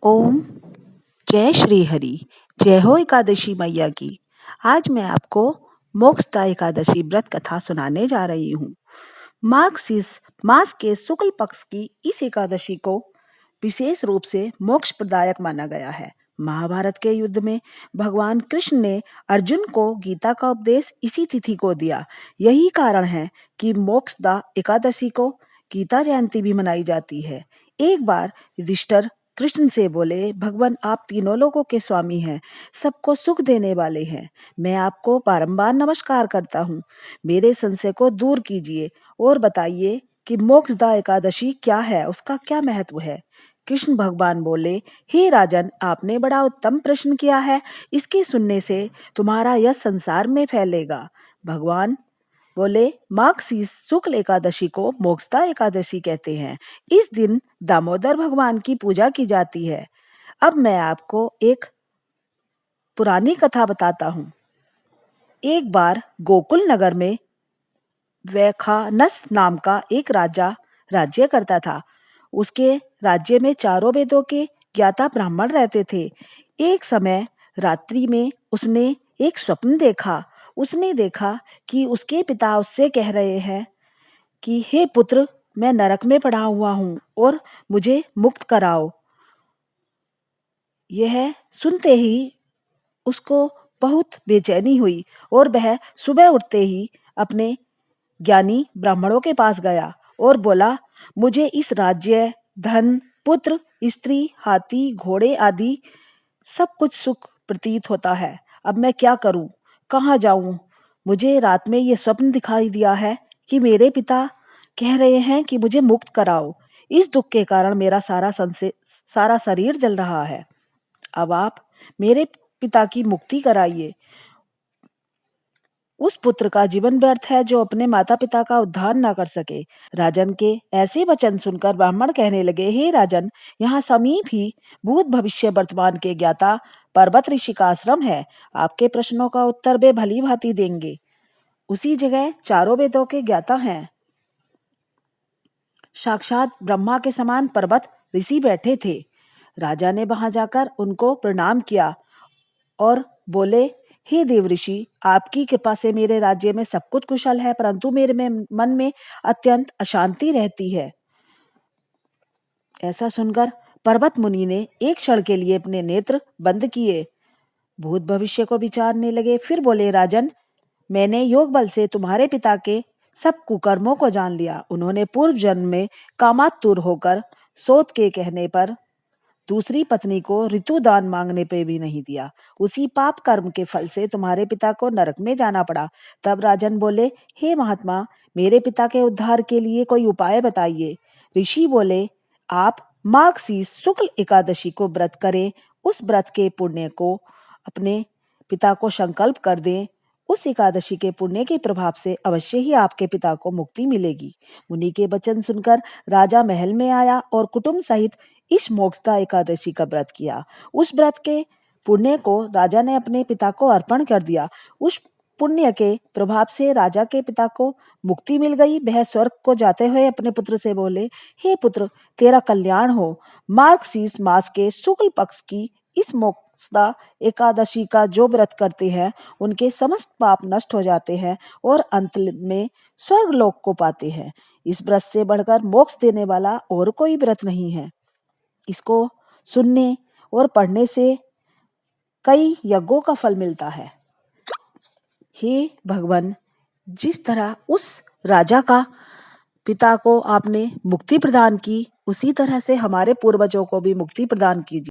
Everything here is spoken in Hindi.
ओम जय श्री हरि। जय हो एकादशी मैया की। आज मैं आपको मोक्षदा एकादशी व्रत कथा सुनाने जा रही हूँ। मास के शुक्ल पक्ष की इस एकादशी को विशेष रूप से मोक्ष प्रदायक माना गया है। महाभारत के युद्ध में भगवान कृष्ण ने अर्जुन को गीता का उपदेश इसी तिथि को दिया। यही कारण है कि मोक्षदा एकादशी को गीता जयंती भी मनाई जाती है। एक बार युधिष्ठिर कृष्ण से बोले, भगवान आप तीनों लोगों के स्वामी हैं, सबको सुख देने वाले हैं। मैं आपको बारंबार नमस्कार करता हूँ। मेरे संशय को दूर कीजिए और बताइए कि मोक्षदा एकादशी क्या है, उसका क्या महत्व है। कृष्ण भगवान बोले, हे राजन, आपने बड़ा उत्तम प्रश्न किया है। इसके सुनने से तुम्हारा यश संसार में फैलेगा। भगवान बोले, माघ शुक्ल एकादशी को मोक्षदा एकादशी कहते हैं। इस दिन दामोदर भगवान की पूजा की जाती है। अब मैं आपको एक पुरानी कथा बताता हूँ। एक बार गोकुल नगर में वैखानस नाम का एक राजा राज्य करता था। उसके राज्य में चारों वेदों के ज्ञाता ब्राह्मण रहते थे। एक समय रात्रि में उसने एक स्वप्न देखा। उसने देखा कि उसके पिता उससे कह रहे हैं कि हे पुत्र, मैं नरक में पड़ा हुआ हूँ और मुझे मुक्त कराओ। यह सुनते ही उसको बहुत बेचैनी हुई और वह सुबह उठते ही अपने ज्ञानी ब्राह्मणों के पास गया और बोला, मुझे इस राज्य, धन, पुत्र, स्त्री, हाथी, घोड़े आदि सब कुछ सुख प्रतीत होता है। अब मैं क्या करूं, कहाँ जाऊं? मुझे रात में ये स्वप्न दिखाई दिया है कि मेरे पिता कह रहे हैं कि मुझे मुक्त कराओ। इस दुख के कारण मेरा सारा शरीर जल रहा है। अब आप मेरे पिता की मुक्ति कराइए। उस पुत्र का जीवन व्यर्थ है जो अपने माता पिता का उद्धार न कर सके। राजन के ऐसे वचन सुनकर ब्राह्मण कहने लगे, हे राजन, यहाँ समीप ही भूत भविष्य वर्तमान के ज्ञाता पर्वत ऋषि का आश्रम है। आपके प्रश्नों का उत्तर वे भली भांति देंगे। उसी जगह चारों वेदों के ज्ञाता हैं। साक्षात ब्रह्मा के समान पर्वत ऋषि बैठे थे। राजा ने वहां जाकर उनको प्रणाम किया और बोले, हे देव ऋषि, आपकी कृपा से मेरे राज्य में सब कुछ कुशल है, परंतु मेरे मन में अत्यंत अशांति रहती है। ऐसा सुनकर पर्वत मुनि ने एक क्षण के लिए अपने नेत्र बंद किए, भूत भविष्य को विचारने लगे। फिर बोले, राजन, मैंने योग बल से तुम्हारे पिता के सब कुकर्मों को जान लिया। उन्होंने पूर्व जन्म में कामातुर होकर सोत के कहने पर दूसरी पत्नी को ऋतुदान मांगने पे भी नहीं दिया। उसी पाप कर्म के फल से तुम्हारे पिता को नरक में जाना पड़ा। तब राजन बोले, हे महात्मा, मेरे पिता के उद्धार के लिए कोई उपाय बताइए। ऋषि बोले, आप माघ शुक्ल एकादशी को व्रत करें। उस व्रत के पुण्य को अपने पिता को संकल्प कर दें। उस एकादशी के पुण्य के प्रभाव से अवश्य ही आपके पिता को मुक्ति मिलेगी। मुनि के वचन सुनकर राजा महल में आया और कुटुंब सहित इस मोक्षदा एकादशी का व्रत किया। उस व्रत के पुण्य को राजा ने अपने पिता को अर्पण कर दिया। उस पुण्य के प्रभाव से राजा के पिता को मुक्ति मिल गई। वह स्वर्ग को जाते हुए अपने पुत्र से बोले, हे पुत्र, तेरा कल्याण हो। मार्गशीर्ष मास के शुक्ल पक्ष की इस मोक्षदा एकादशी का जो व्रत करते हैं, उनके समस्त पाप नष्ट हो जाते हैं और अंत में स्वर्ग लोक को पाते हैं। इस व्रत से बढ़कर मोक्ष देने वाला और कोई व्रत नहीं है। इसको सुनने और पढ़ने से कई यज्ञों का फल मिलता है। हे भगवान, जिस तरह उस राजा का पिता को आपने मुक्ति प्रदान की, उसी तरह से हमारे पूर्वजों को भी मुक्ति प्रदान कीजिए।